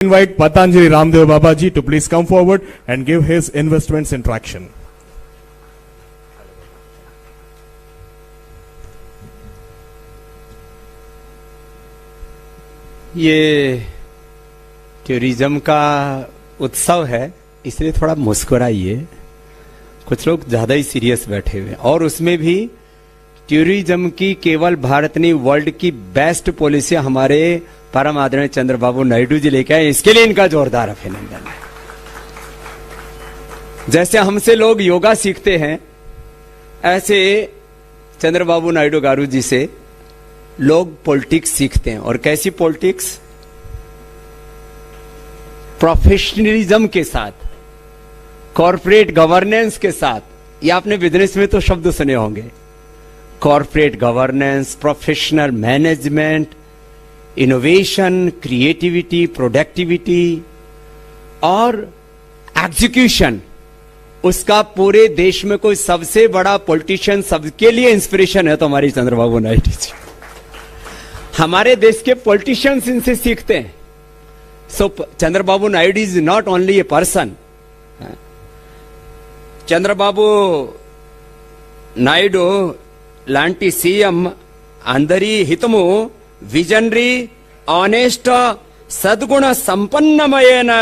Invite Patanjali Ramdev Babaji to please come forward and give his investments interaction. ये tourism का उत्सव है, इसलिए थोड़ा मुस्कुराइए। कुछ लोग ज्यादा ही सीरियस बैठे हुए, और उसमें भी टूरिज्म की केवल भारत नहीं, वर्ल्ड की बेस्ट पॉलिसी हमारे परम आदरणीय चंद्रबाबू नायडू जी लेके आए। इसके लिए इनका जोरदार अभिनंदन है। जैसे हमसे लोग योगा सीखते हैं, ऐसे चंद्रबाबू नायडू गारू जी से लोग पॉलिटिक्स सीखते हैं। और कैसी पॉलिटिक्स? प्रोफेशनलिज्म के साथ, कॉर्पोरेट गवर्नेंस के साथ। ये आपने बिजनेस में तो शब्द सुने होंगे, corporate governance, professional management, innovation, creativity, productivity और एग्जीक्यूशन। उसका पूरे देश में कोई सबसे बड़ा पॉलिटिशियन, सबके लिए इंस्पिरेशन है तो हमारी चंद्रबाबू नायडू जी। हमारे देश के पॉलिटिशियंस इनसे सीखते हैं। सो Chandrababu Naidu is not only a person. Chandrababu Naidu లాంటి సీఎం అందరి హితము, విజనరీ, ఆనెస్ట్, సద్గుణ సంపన్నమైన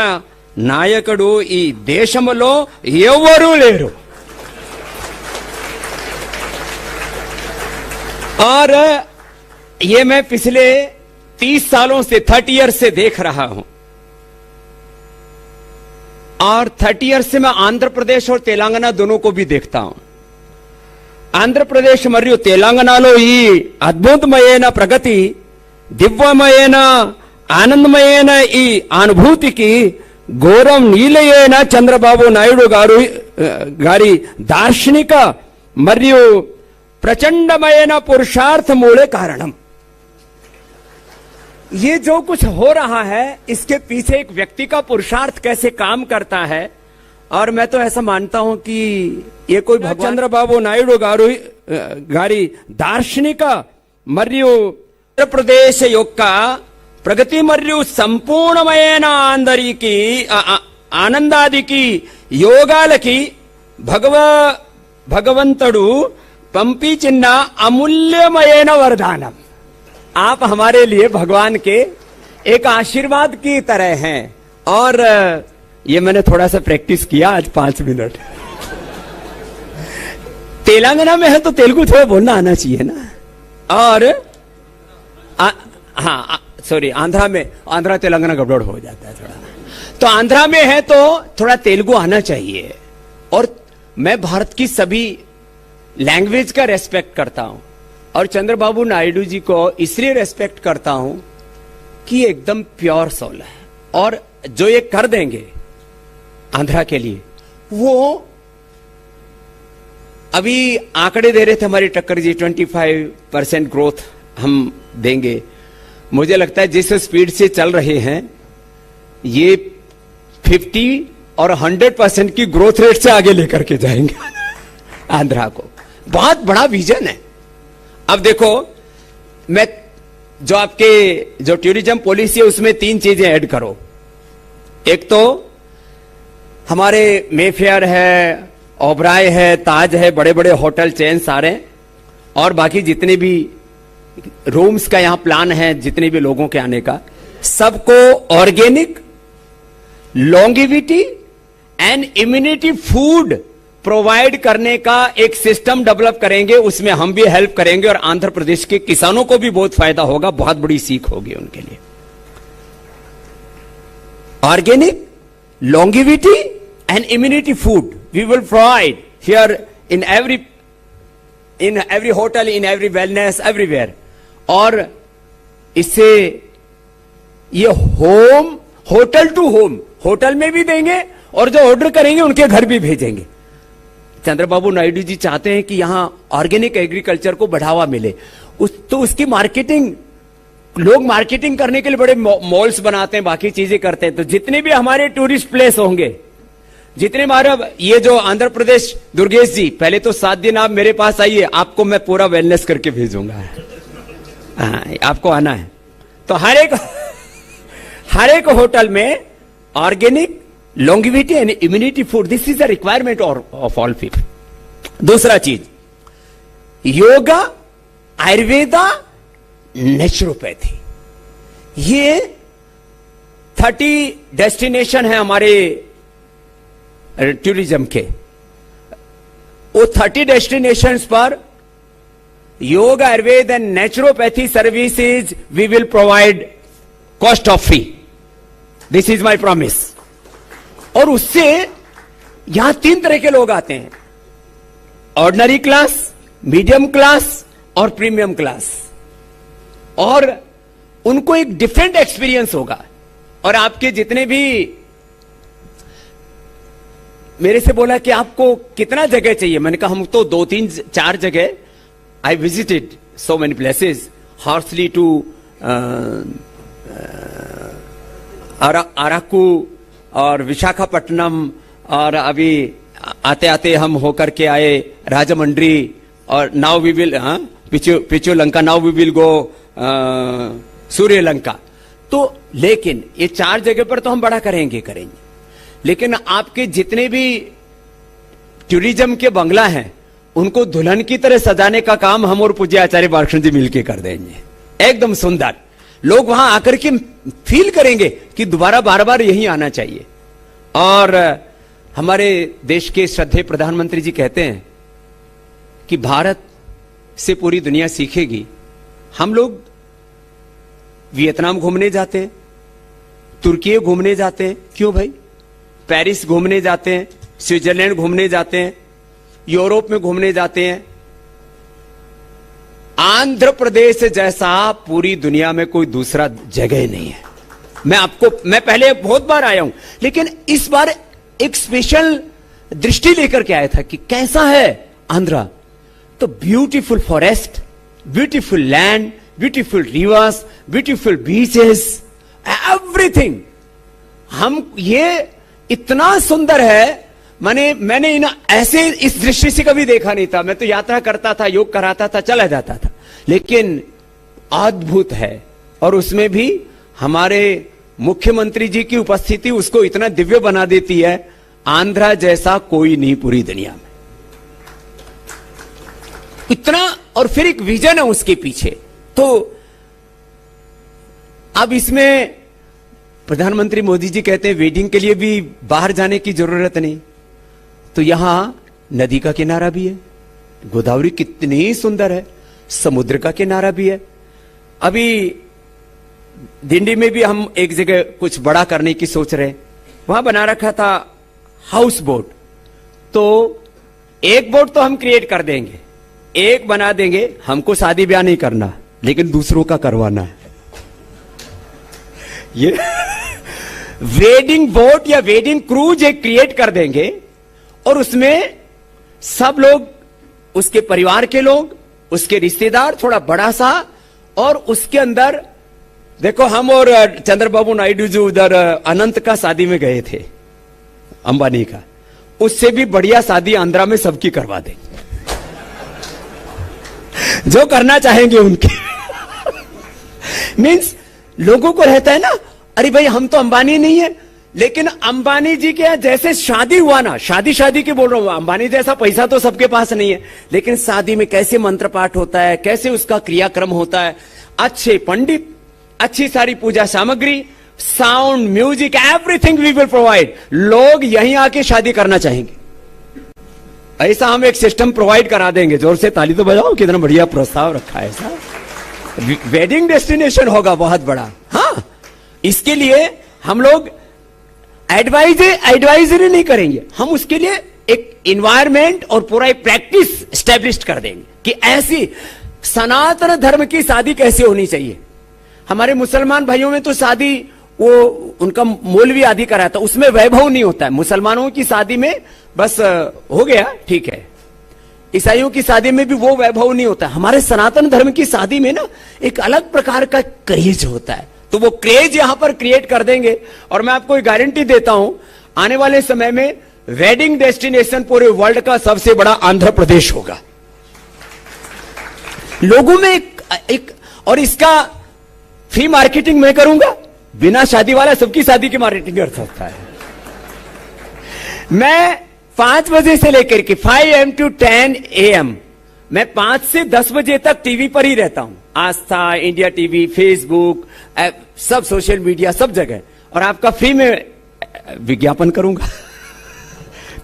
నాయకుడు ఈ దేశంలో ఎవరూ లేరు। और ये मैं पिछले 30 सालों से, 30 ईयर से देख रहा हूं। और 30 ईयर से मैं आंध्र प्रदेश और तेलंगाना दोनों को भी देखता हूं। ఆంధ్రప్రదేశ్ మరియు తెలంగాణలో ఈ అద్భుతమైన ప్రగతి, దివ్యమైన ఆనందమైన ఈ అనుభూతికి గౌరవనీయులైన చంద్రబాబు నాయుడు గారి దార్శనిక మరియు ప్రచండమైన పురుషార్థమూలే కారణం। ये जो कुछ हो रहा है, इसके पीछे एक व्यक्ति का पुरुषार्थ कैसे काम करता है। और मैं तो ऐसा मानता हूं कि ये कोई చంద్రబాబు నాయుడు గారి దార్శనిక మరియు ఆంధ్రప్రదేశ్ యొక్క ప్రగతి మరియు సంపూర్ణమైన అందరికి ఆనందానికి యోగాలకి భగవంతుడు పంపించిన అమూల్యమైన వరదానం। आप हमारे लिए भगवान के एक आशीर्वाद की तरह हैं। और ये मैंने थोड़ा सा प्रैक्टिस किया आज 5 मिनट। तेलंगाना में है तो तेलुगु थोड़ा बोलना आना चाहिए ना। और हाँ सॉरी, आंध्रा तेलंगाना गड़बड़ हो जाता है थोड़ा। तो आंध्रा में है तो थोड़ा तेलुगु आना चाहिए। और मैं भारत की सभी लैंग्वेज का रेस्पेक्ट करता हूं, और चंद्रबाबू नायडू जी को इसलिए रेस्पेक्ट करता हूं कि एकदम प्योर सोल है। और जो ये कर देंगे आंध्रा के लिए, वो अभी आंकड़े दे रहे थे हमारे टक्कर जी, 25% ग्रोथ हम देंगे। मुझे लगता है जिस स्पीड से चल रहे हैं, ये 50 और 100% की ग्रोथ रेट से आगे लेकर के जाएंगे आंध्रा को। बहुत बड़ा विजन है। अब देखो, मैं जो टूरिज्म पॉलिसी है उसमें 3 चीजें ऐड करो। एक तो हमारे मेफेयर है, ओबराय है, ताज है, बड़े बड़े होटल चेन सारे, और बाकी जितने भी रूम्स का यहां प्लान है, जितने भी लोगों के आने का, सबको organic, longevity and immunity food provide करने का एक सिस्टम डेवलप करेंगे। उसमें हम भी हेल्प करेंगे और आंध्र प्रदेश के किसानों को भी बहुत फायदा होगा, बहुत बड़ी सीख होगी उनके लिए। Organic, longevity and immunity food we will provide here in every hotel, in every wellness, everywhere। और इससे ये होटल टू होम, होटल में भी देंगे और जो ऑर्डर करेंगे उनके घर भी भेजेंगे। चंद्रबाबू नायडू जी चाहते हैं कि यहां ऑर्गेनिक एग्रीकल्चर को बढ़ावा मिले। तो उसकी मार्केटिंग, लोग मार्केटिंग करने के लिए बड़े मॉल्स बनाते हैं, बाकी चीजें करते हैं। तो जितने भी हमारे टूरिस्ट प्लेस होंगे, जितने हमारे, ये जो आंध्र प्रदेश, दुर्गेश जी पहले तो 7 दिन आप मेरे पास आइए, आपको मैं पूरा वेलनेस करके भेजूंगा। आपको आना है तो हर एक होटल में organic, longevity and immunity food, this is the requirement of all people. दूसरा चीज, योगा, आयुर्वेदा, नेचुरोपैथी, ये 30 डेस्टिनेशन है हमारे टूरिज्म के। वो 30 डेस्टिनेशंस पर yoga, Ayurveda and naturopathy services we will provide cost of free. This is my promise. और उससे यहां 3 तरह के लोग आते हैं, ऑर्डिनरी क्लास, मीडियम क्लास और प्रीमियम क्लास, और उनको एक डिफरेंट एक्सपीरियंस होगा। और आपके जितने भी मेरे से बोला कि आपको कितना जगह चाहिए, मैंने कहा हम तो 2, 3, 4 जगह, I visited so many places, Horsley to Araku और विशाखापट्टनम, और अभी आते आते हम होकर के आए राजमंड्री, और नाउ वी विल पिचो लंका, now we will go Suryalanka. तो लेकिन ये 4 जगह पर तो हम बड़ा करेंगे, लेकिन आपके जितने भी टूरिज्म के बंगला हैं उनको दुल्हन की तरह सजाने का काम हम और पूज्य आचार्य बालकृष्ण जी मिलकर कर देंगे, एकदम सुंदर। लोग वहां आकर के फील करेंगे कि दोबारा बार बार यहीं आना चाहिए। और हमारे देश के श्रद्धेय प्रधानमंत्री जी कहते हैं कि भारत से पूरी दुनिया सीखेगी। हम लोग वियतनाम घूमने जाते हैं, तुर्की घूमने जाते हैं, क्यों भाई? पेरिस घूमने जाते हैं, स्विट्जरलैंड घूमने जाते हैं, यूरोप में घूमने जाते हैं। आंध्र प्रदेश जैसा पूरी दुनिया में कोई दूसरा जगह नहीं है। मैं पहले बहुत बार आया हूं, लेकिन इस बार एक स्पेशल दृष्टि लेकर के आया था कि कैसा है आंध्रा। तो beautiful forest, beautiful land, beautiful reverse, beautiful beaches, everything. हम ये इतना सुंदर है, मैंने ऐसे इस दृष्टि से कभी देखा नहीं था। मैं तो यात्रा करता था, योग कराता था, चला जाता था, लेकिन अद्भुत है। और उसमें भी हमारे मुख्यमंत्री जी की उपस्थिति उसको इतना दिव्य बना देती है, आंध्रा जैसा कोई नहीं पूरी दुनिया में, इतना। और फिर एक विजन है उसके पीछे। तो अब इसमें प्रधानमंत्री मोदी जी कहते हैं वेडिंग के लिए भी बाहर जाने की जरूरत नहीं, तो यहां नदी का किनारा भी है, गोदावरी कितनी सुंदर है, समुद्र का किनारा भी है। अभी दिंडी में भी हम एक जगह कुछ बड़ा करने की सोच रहे हैं, वहां बना रखा था हाउस बोट। तो एक बोट तो हम क्रिएट कर देंगे, एक बना देंगे, हमको शादी ब्याह नहीं करना, लेकिन दूसरों का करवाना है। ये वेडिंग बोट या वेडिंग क्रूज एक क्रिएट कर देंगे, और उसमें सब लोग, उसके परिवार के लोग, उसके रिश्तेदार, थोड़ा बड़ा सा, और उसके अंदर देखो हम और चंद्रबाबू नायडू जी उधर अनंत का शादी में गए थे, अंबानी का, उससे भी बढ़िया शादी आंध्रा में सबकी करवा देंगे, जो करना चाहेंगे उनकी। मीन्स लोगों को रहता है ना, अरे भाई हम तो अंबानी नहीं है, लेकिन अंबानी जी के जैसे शादी हुआ ना, शादी के बोल रहा हूं, अंबानी जैसा पैसा तो सबके पास नहीं है, लेकिन शादी में कैसे मंत्र पाठ होता है, कैसे उसका क्रियाक्रम होता है, अच्छे पंडित, अच्छी सारी पूजा सामग्री, sound, music, everything we will provide. लोग यहीं आके शादी करना चाहेंगे, ऐसा हम एक सिस्टम प्रोवाइड करा देंगे। जोर से ताली तो बजाओ, कितना बढ़िया प्रस्ताव रखा है ऐसा। वेडिंग डेस्टिनेशन होगा बहुत बड़ा। हाँ, इसके लिए हम लोग एडवाइजरी नहीं करेंगे, हम उसके लिए एक इन्वायरमेंट और पूरा एक प्रैक्टिस स्टैब्लिश कर देंगे कि ऐसी सनातन धर्म की शादी कैसे होनी चाहिए। हमारे मुसलमान भाइयों में तो शादी वो उनका मौलवी आदि कराता, उसमें वैभव नहीं होता है। मुसलमानों की शादी में बस हो गया, ठीक है। ईसाइयों की शादी में भी वो वैभव नहीं होता है। हमारे सनातन धर्म की शादी में ना एक अलग प्रकार का क्रेज होता है, तो वो क्रेज यहां पर क्रिएट कर देंगे। और मैं आपको एक गारंटी देता हूं, आने वाले समय में वेडिंग डेस्टिनेशन पूरे वर्ल्ड का सबसे बड़ा आंध्र प्रदेश होगा। लोगों में एक और इसका फ्री मार्केटिंग मैं करूंगा, बिना शादी वाला सबकी शादी की मार्केटिंग कर सकता है। मैं 5 बजे से लेकर के 5 AM to 10 AM मैं 5 से 10 बजे तक टीवी पर ही रहता हूं। आस्था, इंडिया टीवी, फेसबुक, सब सोशल मीडिया, सब जगह, और आपका फ्री में विज्ञापन करूंगा।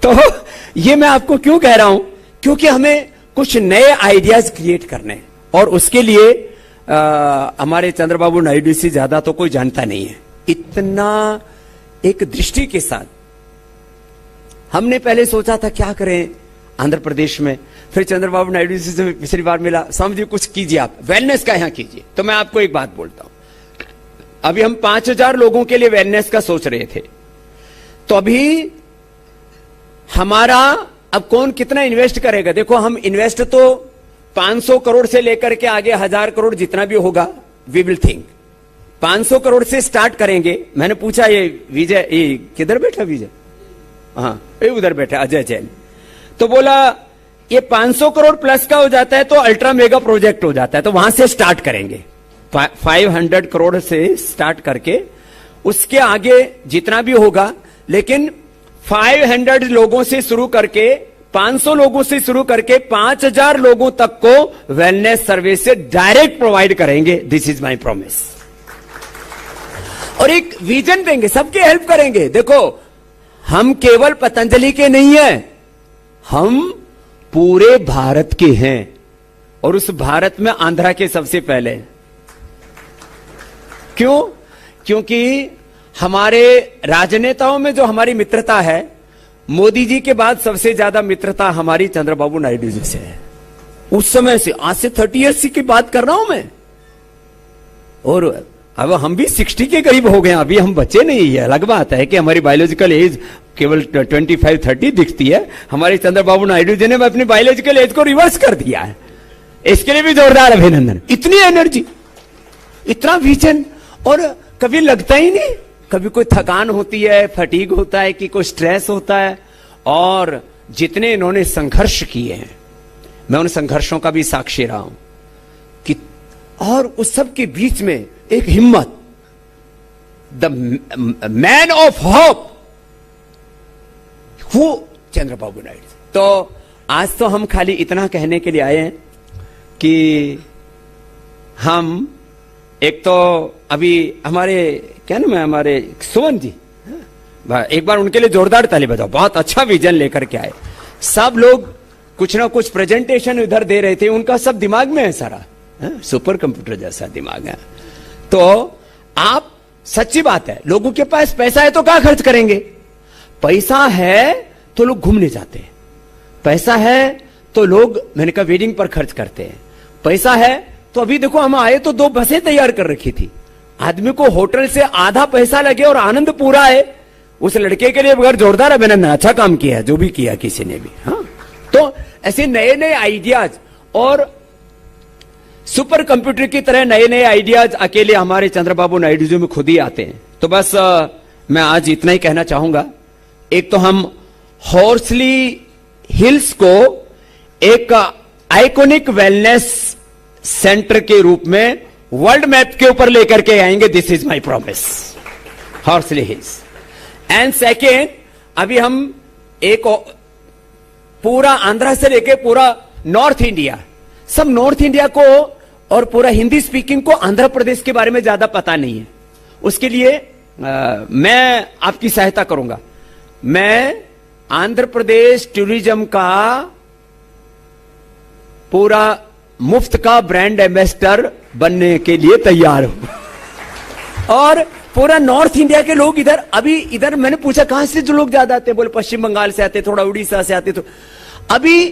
तो ये मैं आपको क्यों कह रहा हूं, क्योंकि हमें कुछ नए आइडियाज क्रिएट करने, और उसके लिए हमारे चंद्रबाबू नायडू से ज्यादा तो कोई जानता नहीं है। इतना एक दृष्टि के साथ हमने पहले सोचा था क्या करें आंध्र प्रदेश में, फिर चंद्रबाबू नायडू जी से पिछली बार मिला, समझिए कुछ कीजिए आप, वेलनेस का यहां कीजिए। तो मैं आपको एक बात बोलता हूं, अभी हम 5000 लोगों के लिए वेलनेस का सोच रहे थे, तो अभी हमारा अब कौन कितना इन्वेस्ट करेगा। देखो, हम इन्वेस्ट तो 500 करोड़ से लेकर के आगे 1000 करोड़ जितना भी होगा, वी विल थिंक 500 करोड़ से स्टार्ट करेंगे। मैंने पूछा, ये विजय, ये किधर बैठा विजय, हाँ ये उधर बैठा अजय जैन, तो बोला ये 500 करोड़ प्लस का हो जाता है तो अल्ट्रा मेगा प्रोजेक्ट हो जाता है, तो वहां से स्टार्ट करेंगे। 500 करोड़ से स्टार्ट करके उसके आगे जितना भी होगा, लेकिन 500 लोगों से शुरू करके 500 लोगों से शुरू करके 5000 लोगों तक को वेलनेस सर्विस से डायरेक्ट प्रोवाइड करेंगे। This is my promise. और एक विजन देंगे, सबके हेल्प करेंगे। देखो, हम केवल पतंजलि के नहीं हैं, हम पूरे भारत के हैं, और उस भारत में आंध्रा के सबसे पहले। क्यों? क्योंकि हमारे राजनेताओं में जो हमारी मित्रता है, मोदी जी के बाद सबसे ज्यादा मित्रता हमारी चंद्रबाबू नायडू जी से है। उस समय से, आज से 30 ईयर्स की बात कर रहा हूं मैं, और अब हम भी 60 के करीब हो गए, अभी हम बच्चे नहीं है। अलग बात है कि हमारी बायोलॉजिकल एज केवल 25-30 दिखती है, हमारे चंद्रबाबू नायडू जी ने अपनी बायोलॉजिकल एज को रिवर्स कर दिया है। इसके लिए भी जोरदार अभिनंदन। इतनी एनर्जी, इतना विजन, और कभी लगता ही नहीं, कभी कोई थकान होती है, फटीग होता है, कि कोई स्ट्रेस होता है। और जितने इन्होंने संघर्ष किए हैं, मैं उन संघर्षों का भी साक्षी रहा हूं कि, और उस सब के बीच में एक हिम्मत, द मैन ऑफ होप, वो चंद्रबाबू नायडू। तो आज तो हम खाली इतना कहने के लिए आए हैं कि हम एक तो अभी हमारे क्या नाम है, हमारे सुमन जी, एक बार उनके लिए जोरदार ताली बजाओ, बहुत अच्छा विजन लेकर के आए। सब लोग कुछ ना कुछ प्रेजेंटेशन इधर दे रहे थे, उनका सब दिमाग में है सारा, सुपर कंप्यूटर जैसा दिमाग है। तो आप, सच्ची बात है, लोगों के पास पैसा है तो क्या खर्च करेंगे? पैसा है तो लोग घूमने जाते हैं, पैसा है तो लोग, मैंने कहा, वेडिंग पर खर्च करते हैं, पैसा है तो अभी देखो, हम आए तो 2 बसें तैयार कर रखी थी, आदमी को होटल से आधा पैसा लगे और आनंद पूरा है। उस लड़के के लिए बगैर जोरदार अभिनंदन, अच्छा काम किया, जो भी किया किसी ने भी। हाँ, तो ऐसे नए नए आइडियाज, और सुपर कंप्यूटर की तरह नए नए आइडियाज अकेले हमारे चंद्रबाबू नायडू जी में खुद ही आते हैं। तो बस मैं आज इतना ही कहना चाहूंगा। एक तो हम हॉर्सली हिल्स को एक आइकॉनिक वेलनेस सेंटर के रूप में वर्ल्ड मैप के ऊपर लेकर के आएंगे। This is my promise, Horsley hills. And second, अभी हम एक पूरा आंध्रा से लेकर पूरा नॉर्थ इंडिया, सब नॉर्थ इंडिया को और पूरा हिंदी स्पीकिंग को आंध्र प्रदेश के बारे में ज्यादा पता नहीं है। उसके लिए मैं आपकी सहायता करूंगा। मैं आंध्र प्रदेश टूरिज्म का पूरा मुफ्त का ब्रांड एम्बेसडर बनने के लिए तैयार हूं। और पूरा नॉर्थ इंडिया के लोग इधर, अभी इधर मैंने पूछा कहां से जो लोग ज्यादा आते हैं, बोले पश्चिम बंगाल से आते, थोड़ा उड़ीसा से आते। तो अभी